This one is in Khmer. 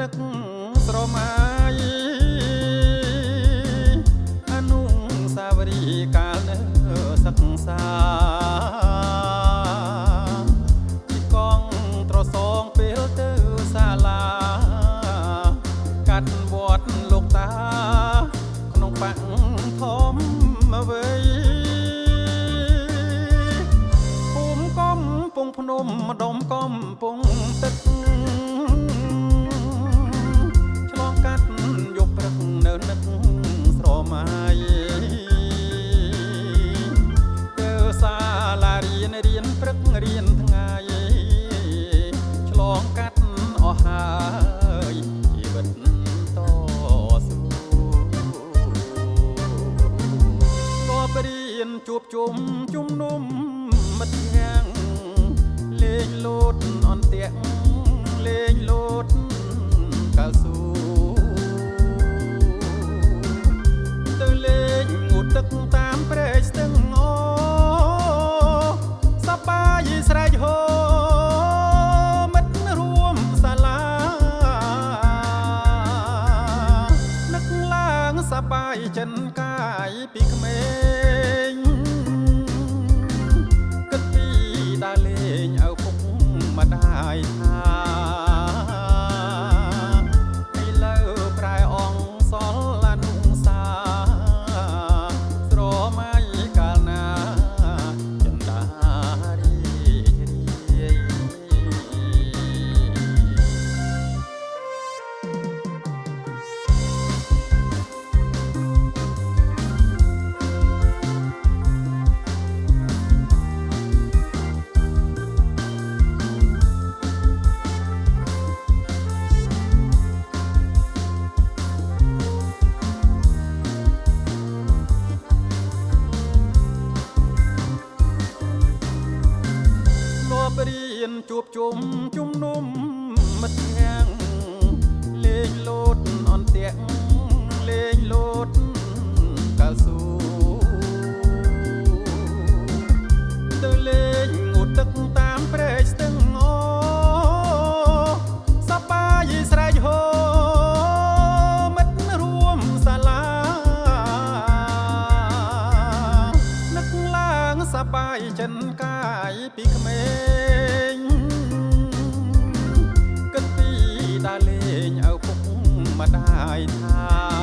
នឹកស្រមៃអនុស្សាវរីយ៍កាលនៅសិក្សាពីកងត្រសងពេលទៅសាលាកាត់វត្តលោកតាក្នុងបាក់ធំអ្វីភូមិកំពង់ភ្នំម្ដុំកំពង់ទឹកឆ្លងកាត់យប់ព្រឹកនៅនឹកស្រមៃទៅសាលារៀនព្រឹករៀនថ្ងៃឆ្លងកាត់អស់ហើយជីវិតតស៊ូក៏រៀនជួបជុំជំនុំមិត្តយ៉ាងលេងលោតអន្ទាក់លេងលោតកៅស៊ូទៅលេងងូតទឹកតាមព្រែកស្ទឹងអូសប្បាយស្រែកហូមិត្តរួមសាលានឹកឡើងសប្បាយចិនកាយពីក្មេងគិតពីដើរលេងឪពុកម្ដាយថាឥឡូវប្រែអងសល់អនុសាស្រមៃកាលណាចិនដារីរាយរៀនជួបជុំជំនុំមិត្តយ៉ាងលេងលោតអន្ទាក់លេងលោតកៅស៊ូទៅលេងងូតទឹកតាមព្រែកស្ទឹងអូសប្បាយស្រែកហូមិត្តរួមសាលានឹកឡើងសប្បាយចិនកាយពីក្មេងគិតពីដើរលេងឪពុកម្ដាយថា